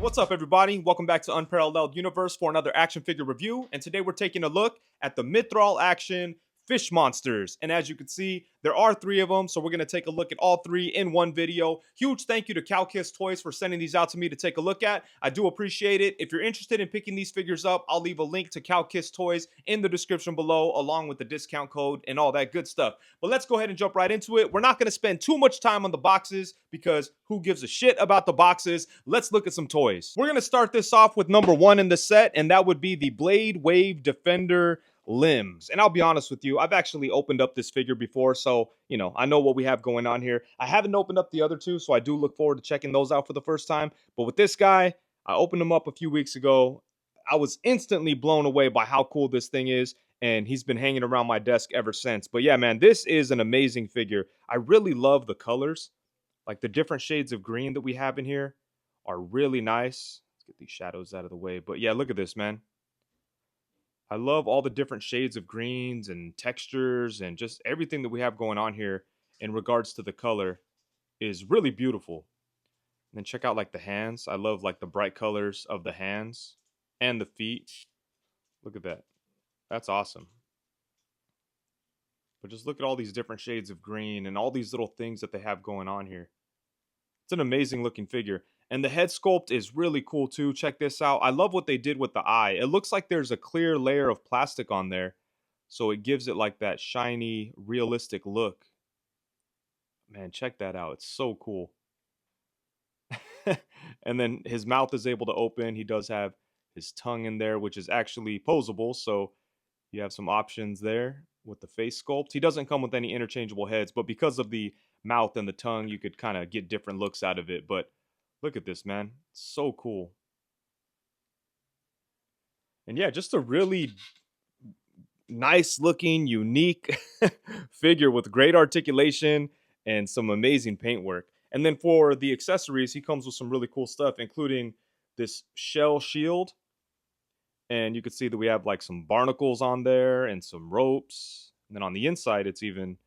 What's up, everybody? Welcome back to Unparalleled Universe for another action figure review. And today we're taking a look at the Mithril action fish monsters. And as you can see, there are 3 of them, so we're going to take a look at all 3 in one video. Huge thank you to Kowkis Toys for sending these out to me to take a look at. I do appreciate it. If you're interested in picking these figures up, I'll leave a link to Kowkis Toys in the description below, along with the discount code and all that good stuff. But let's go ahead and jump right into it. We're not going to spend too much time on the boxes because who gives a shit about the boxes? Let's look at some toys. We're going to start this off with number 1 in the set, and that would be the BladeWave Defender limbs. And I'll be honest with you, I've actually opened up this figure before, so I know what we have going on here. I haven't opened up the other 2, so I do look forward to checking those out for the first time. But with this guy, I opened him up a few weeks ago. I was instantly blown away by how cool this thing is, and he's been hanging around my desk ever since. But yeah, man, this is an amazing figure. I really love the colors. Like the different shades of green that we have in here are really nice. Let's get these shadows out of the way. But yeah, look at this, man. I love all the different shades of greens and textures and just everything that we have going on here in regards to the color is really beautiful. And then check out like the hands. I love like the bright colors of the hands and the feet. Look at that. That's awesome. But just look at all these different shades of green and all these little things that they have going on here. It's an amazing looking figure. And the head sculpt is really cool too. Check this out. I love what they did with the eye. It looks like there's a clear layer of plastic on there, so it gives it like that shiny, realistic look. Man, check that out. It's so cool. And then his mouth is able to open. He does have his tongue in there, which is actually posable, so you have some options there with the face sculpt. He doesn't come with any interchangeable heads, but because of the mouth and the tongue, you could kind of get different looks out of it. But look at this, man. It's so cool. And yeah, just a really nice looking, unique figure with great articulation and some amazing paintwork. And then for the accessories, he comes with some really cool stuff, including this shell shield. And you can see that we have like some barnacles on there and some ropes. And then on the inside, it's even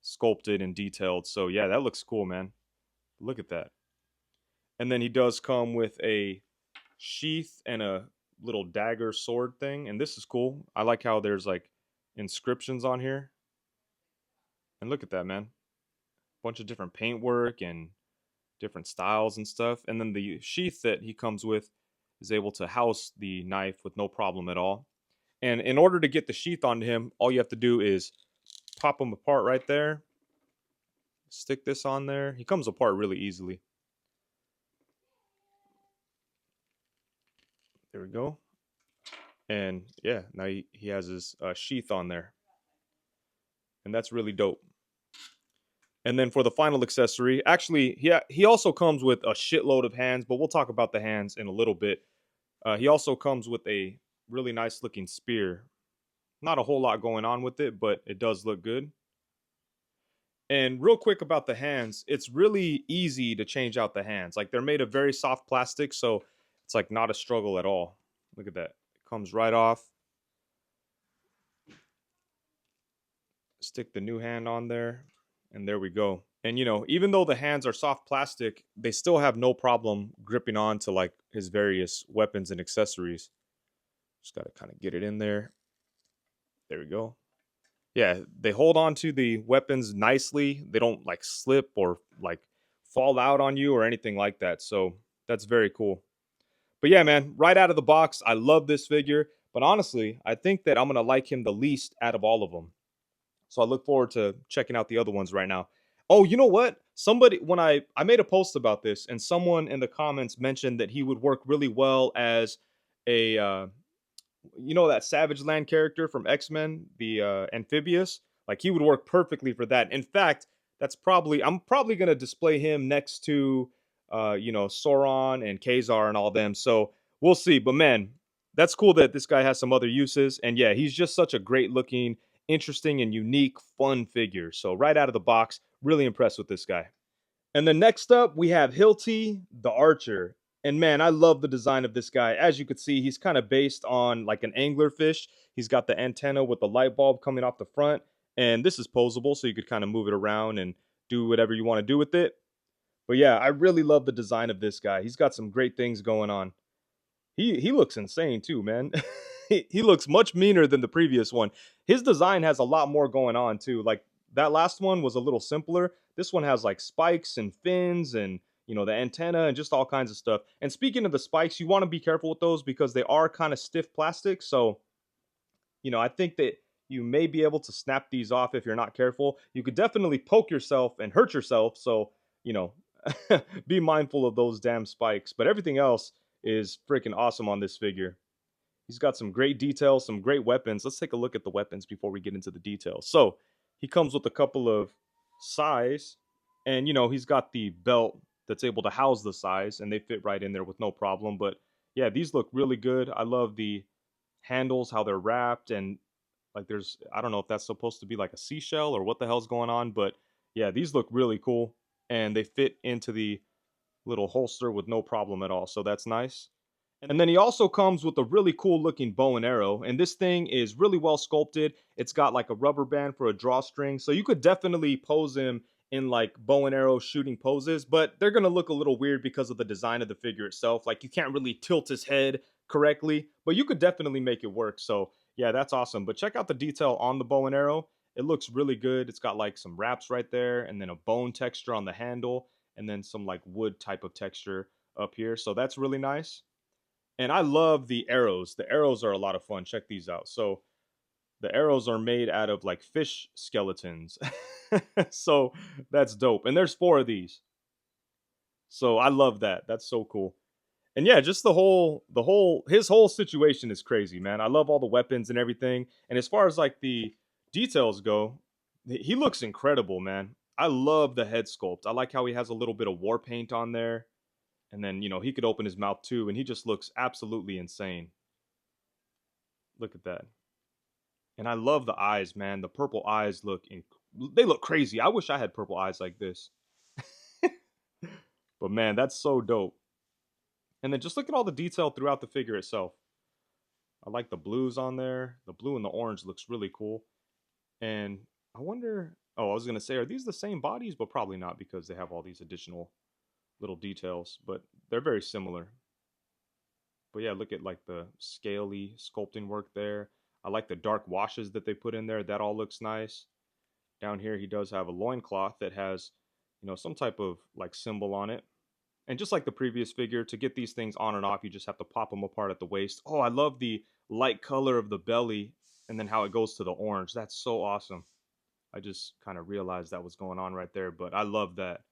sculpted and detailed. So yeah, that looks cool, man. Look at that. And then he does come with a sheath and a little dagger sword thing. And this is cool. I like how there's like inscriptions on here. And look at that, man. Bunch of different paintwork and different styles and stuff. And then the sheath that he comes with is able to house the knife with no problem at all. And in order to get the sheath onto him, all you have to do is pop him apart right there. Stick this on there. He comes apart really easily. There we go. And yeah, now he has his sheath on there. And that's really dope. And then for the final accessory, actually, he also comes with a shitload of hands, but we'll talk about the hands in a little bit. He also comes with a really nice looking spear. Not a whole lot going on with it, but it does look good. And real quick about the hands, it's really easy to change out the hands. Like they're made of very soft plastic, so it's like not a struggle at all. Look at that. It comes right off. Stick the new hand on there, and there we go. And even though the hands are soft plastic, they still have no problem gripping on to like his various weapons and accessories. Just got to kind of get it in there. There we go. Yeah, they hold on to the weapons nicely. They don't like slip or like fall out on you or anything like that. So that's very cool. But yeah, man, right out of the box, I love this figure. But honestly, I think that I'm going to like him the least out of all of them. So I look forward to checking out the other ones right now. Oh, you know what? When I made a post about this, and someone in the comments mentioned that he would work really well as a, that Savage Land character from X-Men, the Amphibious. Like he would work perfectly for that. In fact, I'm probably going to display him next to, Sauron and Kazar and all them. So we'll see. But man, that's cool that this guy has some other uses. And yeah, he's just such a great looking, interesting and unique, fun figure. So right out of the box, really impressed with this guy. And then next up, we have Hilty the Archer. And man, I love the design of this guy. As you can see, he's kind of based on like an anglerfish. He's got the antenna with the light bulb coming off the front. And this is posable, so you could kind of move it around and do whatever you want to do with it. But yeah, I really love the design of this guy. He's got some great things going on. He looks insane too, man. He looks much meaner than the previous one. His design has a lot more going on too. Like that last one was a little simpler. This one has like spikes and fins and the antenna and just all kinds of stuff. And speaking of the spikes, you want to be careful with those because they are kind of stiff plastic. So, I think that you may be able to snap these off if you're not careful. You could definitely poke yourself and hurt yourself. So, you know, be mindful of those damn spikes. But everything else is freaking awesome on this figure. He's got some great details, some great weapons. Let's take a look at the weapons before we get into the details. So he comes with a couple of sais, and he's got the belt that's able to house the sais, and they fit right in there with no problem. But yeah, these look really good. I love the handles, how they're wrapped, and like I don't know if that's supposed to be like a seashell or what the hell's going on, but yeah, these look really cool, and they fit into the little holster with no problem at all. So that's nice. And then he also comes with a really cool looking bow and arrow. And this thing is really well sculpted. It's got like a rubber band for a drawstring. So you could definitely pose him in like bow and arrow shooting poses, but they're going to look a little weird because of the design of the figure itself. Like you can't really tilt his head correctly, but you could definitely make it work. So yeah, that's awesome. But check out the detail on the bow and arrow. It looks really good. It's got like some wraps right there and then a bone texture on the handle and then some like wood type of texture up here. So that's really nice. And I love the arrows. The arrows are a lot of fun. Check these out. So the arrows are made out of like fish skeletons. So that's dope. And there's 4 of these. So I love that. That's so cool. And yeah, just his whole situation is crazy, man. I love all the weapons and everything. And as far as like the details go, he looks incredible, man. I love the head sculpt. I like how he has a little bit of war paint on there. And then, he could open his mouth too, and he just looks absolutely insane. Look at that. And I love the eyes, man. The purple eyes they look crazy. I wish I had purple eyes like this. But man, that's so dope. And then just look at all the detail throughout the figure itself. I like the blues on there. The blue and the orange looks really cool. And I wonder, I was going to say, are these the same bodies? But probably not because they have all these additional little details, but they're very similar. But yeah, look at like the scaly sculpting work there. I like the dark washes that they put in there. That all looks nice. Down here, he does have a loincloth that has, some type of like symbol on it. And just like the previous figure, to get these things on and off, you just have to pop them apart at the waist. Oh, I love the light color of the belly and then how it goes to the orange. That's so awesome. I just kind of realized that was going on right there, but I love that.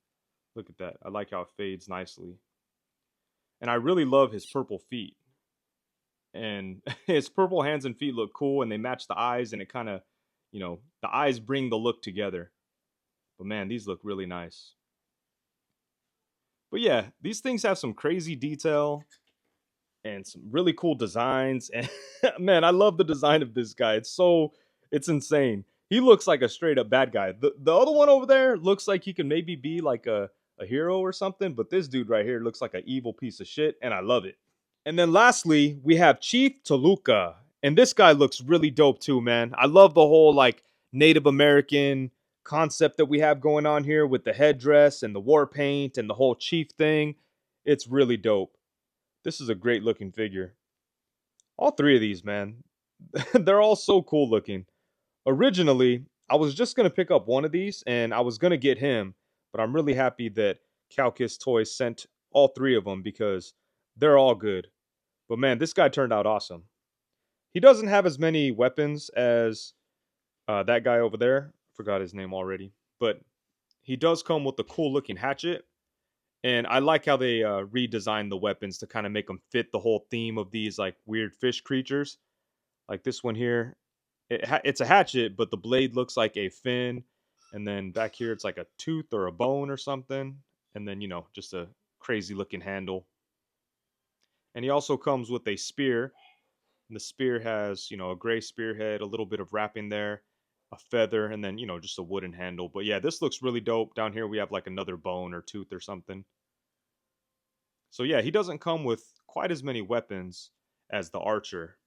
Look at that. I like how it fades nicely. And I really love his purple feet. And his purple hands and feet look cool and they match the eyes and it kind of, the eyes bring the look together. But man, these look really nice. But yeah, these things have some crazy detail and some really cool designs. And man, I love the design of this guy. It's insane. He looks like a straight up bad guy. The other one over there looks like he can maybe be like a hero or something, but this dude right here looks like an evil piece of shit, and I love it. And then lastly, we have Chief Tuca, and this guy looks really dope too, man. I love the whole like Native American concept that we have going on here with the headdress and the war paint and the whole chief thing. It's really dope. This is a great looking figure. All 3 of these, man, they're all so cool looking. Originally, I was just going to pick up one of these and I was going to get him, but I'm really happy that Kowkis Toys sent all 3 of them because they're all good. But man, this guy turned out awesome. He doesn't have as many weapons as that guy over there. Forgot his name already. But he does come with a cool looking hatchet. And I like how they redesigned the weapons to kind of make them fit the whole theme of these like weird fish creatures. Like this one here. It's a hatchet, but the blade looks like a fin. And then back here, it's like a tooth or a bone or something. And then, just a crazy looking handle. And he also comes with a spear. And the spear has, a gray spearhead, a little bit of wrapping there, a feather, and then, just a wooden handle. But yeah, this looks really dope. Down here, we have like another bone or tooth or something. So yeah, he doesn't come with quite as many weapons as the Archer.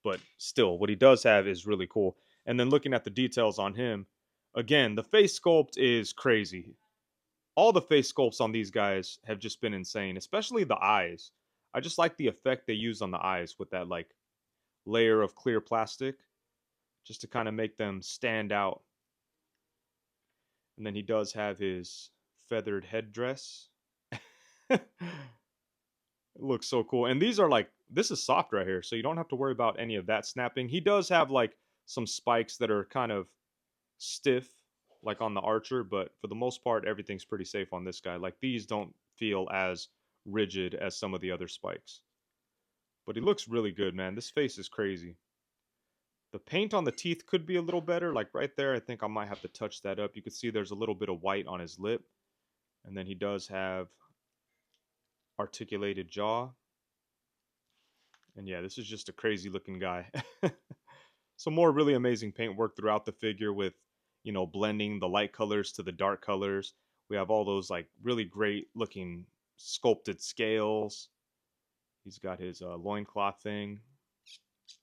But still, what he does have is really cool. And then looking at the details on him, again, the face sculpt is crazy. All the face sculpts on these guys have just been insane, especially the eyes. I just like the effect they use on the eyes with that like layer of clear plastic just to kind of make them stand out. And then he does have his feathered headdress. It looks so cool. And these are like, this is soft right here, so you don't have to worry about any of that snapping. He does have like some spikes that are kind of stiff, like on the Archer, but for the most part, everything's pretty safe on this guy. Like these don't feel as rigid as some of the other spikes. But he looks really good, man. This face is crazy. The paint on the teeth could be a little better. Like right there, I think I might have to touch that up. You can see there's a little bit of white on his lip. And then he does have articulated jaw. And yeah, this is just a crazy looking guy. Some more really amazing paint work throughout the figure with, you know, blending the light colors to the dark colors. We have all those like really great looking sculpted scales. He's got his loincloth thing.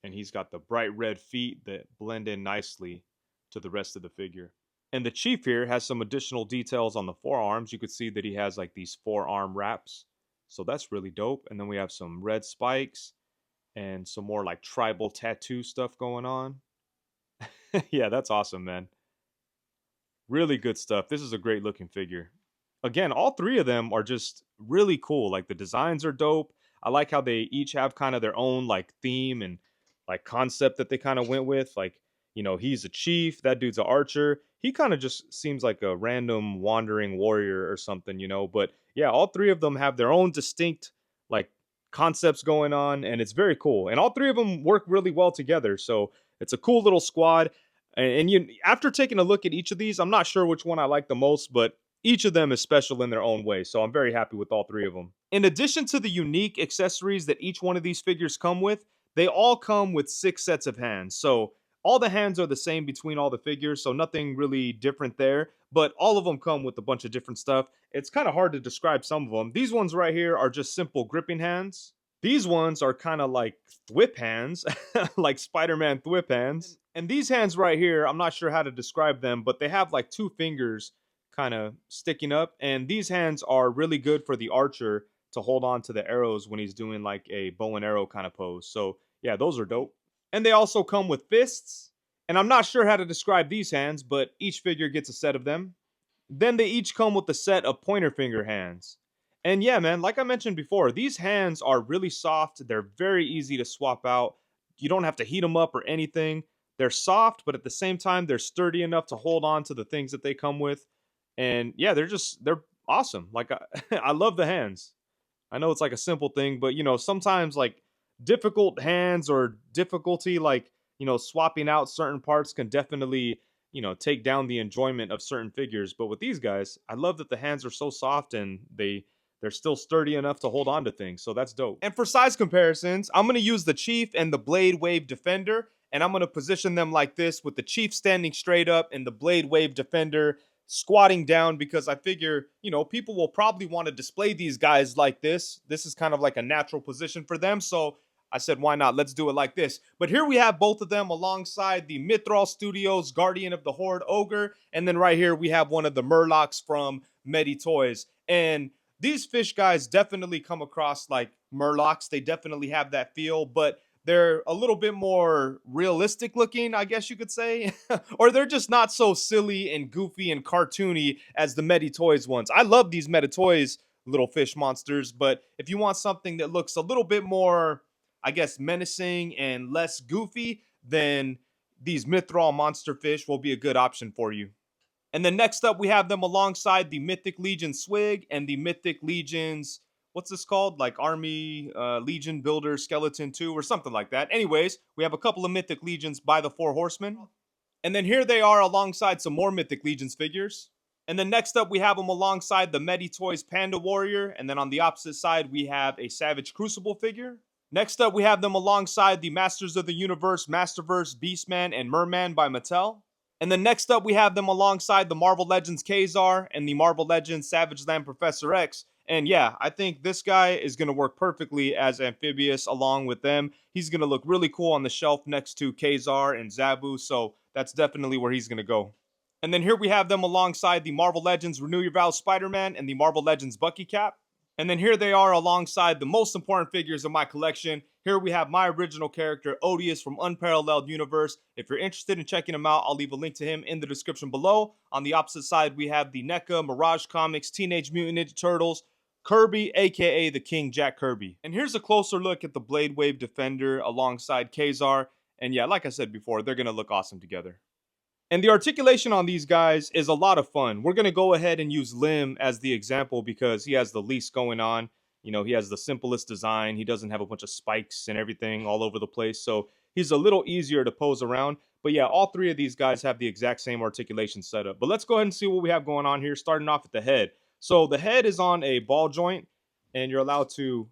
And he's got the bright red feet that blend in nicely to the rest of the figure. And the Chief here has some additional details on the forearms. You could see that he has like these forearm wraps. So that's really dope. And then we have some red spikes and some more like tribal tattoo stuff going on. Yeah, that's awesome, man. Really good stuff. This is a great looking figure. Again, all three of them are just really cool. Like the designs are dope. I like how they each have kind of their own like theme and like concept that they kind of went with. Like, you know, he's a chief, that dude's an archer. He kind of just seems like a random wandering warrior or something, you know. But yeah, all three of them have their own distinct like concepts going on, and it's very cool. And all three of them work really well together. So it's a cool little squad. And you, after taking a look at each of these, I'm not sure which one I like the most, but each of them is special in their own way. So I'm very happy with all three of them. In addition to the unique accessories that each one of these figures come with, they all come with 6 sets of hands. So all the hands are the same between all the figures, so nothing really different there. But all of them come with a bunch of different stuff. It's kind of hard to describe some of them. These ones right here are just simple gripping hands. These ones are kind of like thwip hands, like Spider-Man thwip hands. And these hands right here, I'm not sure how to describe them, but they have like 2 fingers kind of sticking up. And these hands are really good for the archer to hold on to the arrows when he's doing like a bow and arrow kind of pose. So yeah, those are dope. And they also come with fists. And I'm not sure how to describe these hands, but each figure gets a set of them. Then they each come with a set of pointer finger hands. And yeah, man, like I mentioned before, these hands are really soft. They're very easy to swap out. You don't have to heat them up or anything. They're soft, but at the same time, they're sturdy enough to hold on to the things that they come with. And yeah, they're awesome. Like I love the hands. I know it's like a simple thing, but you know, sometimes like difficult hands or difficulty, like, you know, swapping out certain parts can definitely, you know, take down the enjoyment of certain figures. But with these guys, I love that the hands are so soft and they're still sturdy enough to hold on to things. So that's dope. And for size comparisons, I'm going to use the Chief and the BladeWave Defender. And I'm going to position them like this with the Chief standing straight up and the BladeWave Defender squatting down, because I figure, you know, people will probably want to display these guys like this. This is kind of like a natural position for them. So I said, why not? Let's do it like this. But here we have both of them alongside the Mithril Studios Guardian of the Horde Ogre. And then right here we have one of the Murlocs from Medi Toys. And these fish guys definitely come across like Murlocs. They definitely have that feel, but they're a little bit more realistic looking, I guess you could say. Or they're just not so silly and goofy and cartoony as the Medi Toys ones. I love these Medi Toys little fish monsters, but if you want something that looks a little bit more, I guess, menacing and less goofy, then these Mithril monster fish will be a good option for you. And then next up, we have them alongside the Mythic Legion Swig and the Mythic Legion's, what's this called? Like Army Legion Builder Skeleton 2 or something like that. Anyways, we have a couple of Mythic Legions by the 4 Horsemen. And then here they are alongside some more Mythic Legions figures. And then next up, we have them alongside the Medi Toys Panda Warrior. And then on the opposite side, we have a Savage Crucible figure. Next up, we have them alongside the Masters of the Universe, Masterverse, Beastman, and Merman by Mattel. And then next up, we have them alongside the Marvel Legends Kazar and the Marvel Legends Savage Land Professor X. And yeah, I think this guy is going to work perfectly as Amphibious along with them. He's going to look really cool on the shelf next to Kazar and Zabu, so that's definitely where he's going to go. And then here we have them alongside the Marvel Legends Renew Your Vows Spider-Man and the Marvel Legends Bucky Cap. And then here they are alongside the most important figures of my collection. Here we have my original character, Odious from Unparalleled Universe. If you're interested in checking him out, I'll leave a link to him in the description below. On the opposite side, we have the NECA, Mirage Comics, Teenage Mutant Ninja Turtles, Kirby, aka the King Jack Kirby. And here's a closer look at the BladeWave Defender alongside Kazar. And yeah, like I said before, they're going to look awesome together. And the articulation on these guys is a lot of fun. We're going to go ahead and use Lim as the example because he has the least going on. You know, he has the simplest design. He doesn't have a bunch of spikes and everything all over the place. So he's a little easier to pose around. But yeah, all three of these guys have the exact same articulation setup. But let's go ahead and see what we have going on here, starting off at the head. So the head is on a ball joint, and you're allowed to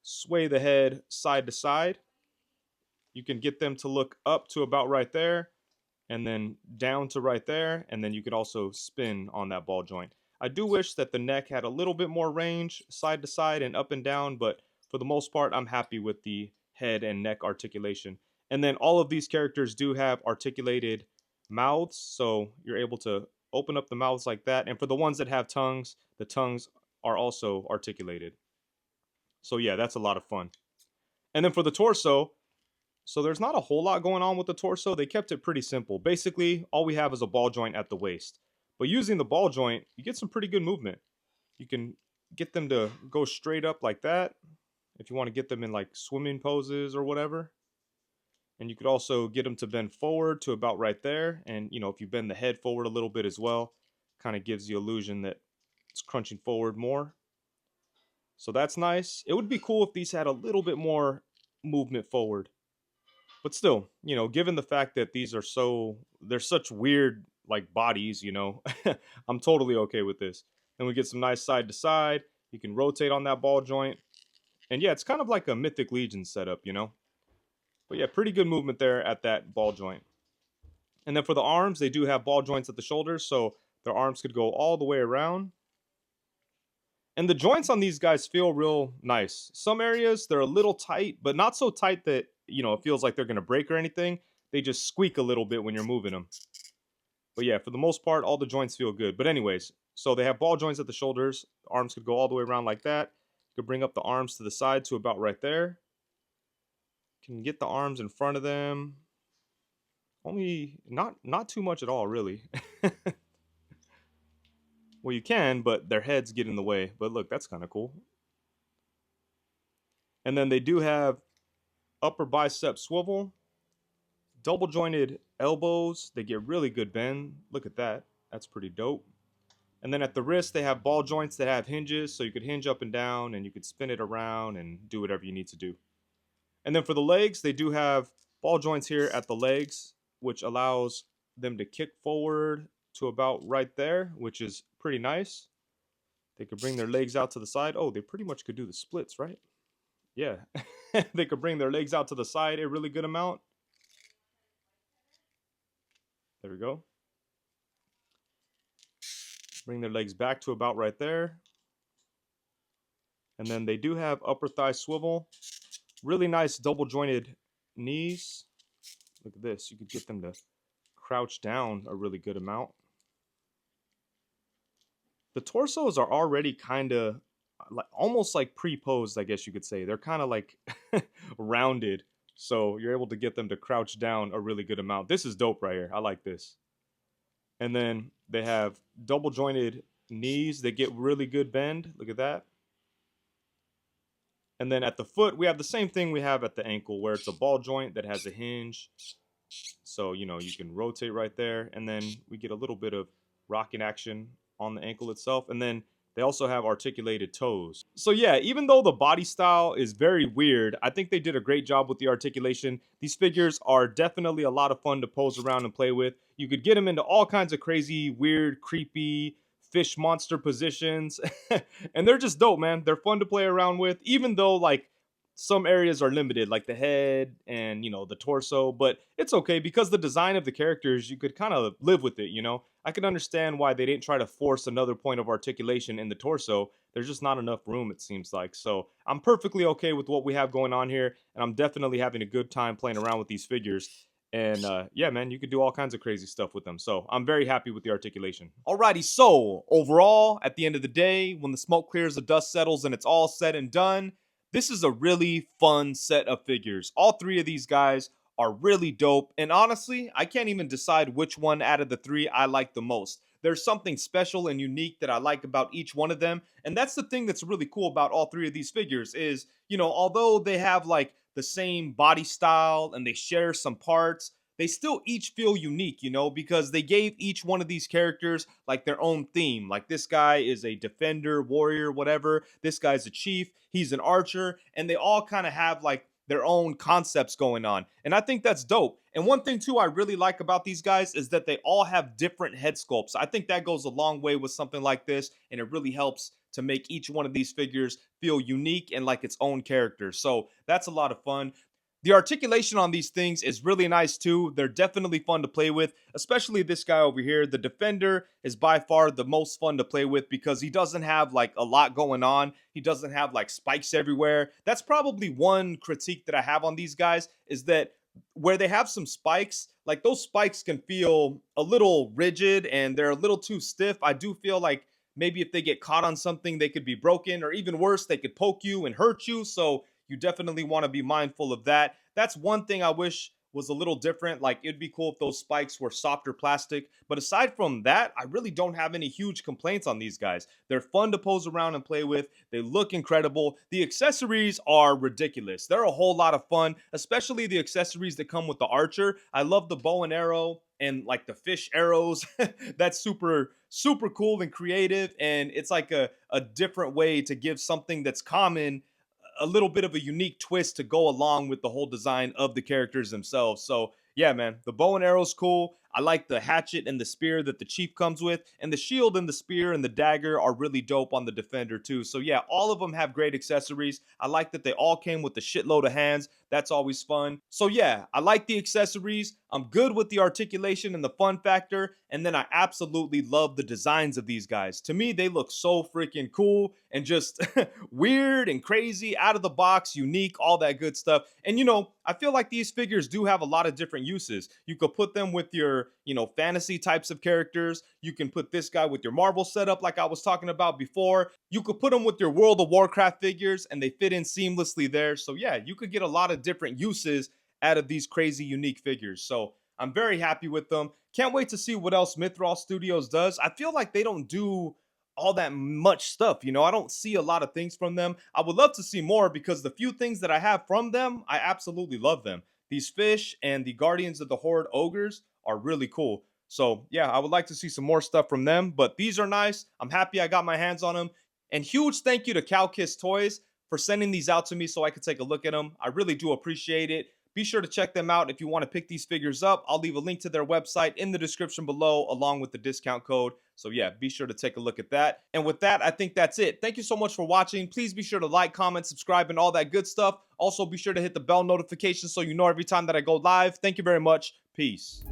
sway the head side to side. You can get them to look up to about right there, and then down to right there, and then you could also spin on that ball joint. I do wish that the neck had a little bit more range side to side and up and down, but for the most part, I'm happy with the head and neck articulation. And then all of these characters do have articulated mouths, so you're able to open up the mouths like that. And for the ones that have tongues, the tongues are also articulated. So yeah, that's a lot of fun. And then for the torso, so there's not a whole lot going on with the torso. They kept it pretty simple. Basically, all we have is a ball joint at the waist. But using the ball joint, you get some pretty good movement. You can get them to go straight up like that, if you want to get them in like swimming poses or whatever. And you could also get them to bend forward to about right there. And, you know, if you bend the head forward a little bit as well, kind of gives the illusion that it's crunching forward more. So that's nice. It would be cool if these had a little bit more movement forward. But still, you know, given the fact that these are they're such weird, like, bodies, you know, I'm totally okay with this. Then we get some nice side to side. You can rotate on that ball joint. And yeah, it's kind of like a Mythic Legion setup, you know. But yeah, pretty good movement there at that ball joint. And then for the arms, they do have ball joints at the shoulders, so their arms could go all the way around. And the joints on these guys feel real nice. Some areas, they're a little tight, but not so tight that, you know, it feels like they're going to break or anything. They just squeak a little bit when you're moving them. But yeah, for the most part, all the joints feel good. But anyways, so they have ball joints at the shoulders. The arms could go all the way around like that. You could bring up the arms to the side to about right there. Can get the arms in front of them. Only not too much at all, really. Well, you can, but their heads get in the way. But look, that's kind of cool. And then they do have upper bicep swivel, double jointed elbows. They get really good bend. Look at that. That's pretty dope. And then at the wrist, they have ball joints that have hinges, so you could hinge up and down, and you could spin it around and do whatever you need to do. And then for the legs, they do have ball joints here at the legs, which allows them to kick forward to about right there, which is pretty nice. They could bring their legs out to the side. Oh, they pretty much could do the splits, right? Yeah. They could bring their legs out to the side a really good amount. There we go. Bring their legs back to about right there. And then they do have upper thigh swivel. Really nice double jointed knees. Look at this. You could get them to crouch down a really good amount. The torsos are already kind of like almost like pre-posed, I guess you could say. They're kind of like rounded. So you're able to get them to crouch down a really good amount. This is dope right here. I like this. And then they have double jointed knees. They get really good bend. Look at that. And then at the foot, we have the same thing we have at the ankle, where it's a ball joint that has a hinge. So, you know, you can rotate right there. And then we get a little bit of rocking action on the ankle itself. And then they also have articulated toes. So yeah, even though the body style is very weird, I think they did a great job with the articulation. These figures are definitely a lot of fun to pose around and play with. You could get them into all kinds of crazy, weird, creepy fish monster positions. And they're just dope, man. They're fun to play around with, even though like some areas are limited, like the head and, you know, the torso. But it's okay because the design of the characters, you could kind of live with it, you know. I can understand why they didn't try to force another point of articulation in the torso. There's just not enough room, it seems like. So I'm perfectly okay with what we have going on here, and I'm definitely having a good time playing around with these figures. And yeah, man, you could do all kinds of crazy stuff with them. So I'm very happy with the articulation. Alrighty, so overall, at the end of the day, when the smoke clears, the dust settles, and it's all said and done, this is a really fun set of figures. All three of these guys are really dope. And honestly, I can't even decide which one out of the three I like the most. There's something special and unique that I like about each one of them. And that's the thing that's really cool about all three of these figures is, although they have like the same body style and they share some parts, they still each feel unique, because they gave each one of these characters like their own theme. Like this guy is a defender, warrior, whatever. This guy's a chief, he's an archer, and they all kind of have like their own concepts going on. And I think that's dope. And one thing too I really like about these guys is that they all have different head sculpts. I think that goes a long way with something like this, and it really helps to make each one of these figures feel unique and like its own character. So that's a lot of fun. The articulation on these things is really nice too. They're definitely fun to play with, especially this guy over here. The Defender is by far the most fun to play with because he doesn't have like a lot going on. He doesn't have like spikes everywhere. That's probably one critique that I have on these guys is that where they have some spikes, like those spikes can feel a little rigid and they're a little too stiff. I do feel like maybe if they get caught on something, they could be broken, or even worse, they could poke you and hurt you. So you definitely want to be mindful of that. That's one thing I wish was a little different. Like it'd be cool if those spikes were softer plastic. But aside from that, I really don't have any huge complaints on these guys. They're fun to pose around and play with. They look incredible. The accessories are ridiculous. They're a whole lot of fun, especially the accessories that come with the Archer. I love the bow and arrow and like the fish arrows. That's super, super cool and creative. And it's like a different way to give something that's common a little bit of a unique twist to go along with the whole design of the characters themselves. So yeah, man, the bow and arrow's cool. I like the hatchet and the spear that the chief comes with, and the shield and the spear and the dagger are really dope on the Defender too. So yeah, all of them have great accessories. I like that they all came with a shitload of hands. That's always fun. So yeah, I like the accessories. I'm good with the articulation and the fun factor, and then I absolutely love the designs of these guys. To me, they look so freaking cool and just weird and crazy, out of the box, unique, all that good stuff. And I feel like these figures do have a lot of different uses. You could put them with your, fantasy types of characters. You can put this guy with your Marvel setup like I was talking about before. You could put them with your World of Warcraft figures and they fit in seamlessly there. So yeah, you could get a lot of different uses out of these crazy unique figures. So I'm very happy with them. Can't wait to see what else Mithril Studios does. I feel like they don't do all that much stuff. I don't see a lot of things from them. I would love to see more because the few things that I have from them, I absolutely love them. These fish and the Guardians of the Horde ogres are really cool. So yeah, I would like to see some more stuff from them, but these are nice. I'm happy I got my hands on them. And huge thank you to Kowkis Toys for sending these out to me so I could take a look at them. I really do appreciate it. Be sure to check them out if you want to pick these figures up. I'll leave a link to their website in the description below along with the discount code. So yeah, be sure to take a look at that. And with that, I think that's it. Thank you so much for watching. Please be sure to like, comment, subscribe, and all that good stuff. Also, be sure to hit the bell notification so you know every time that I go live. Thank you very much. Peace.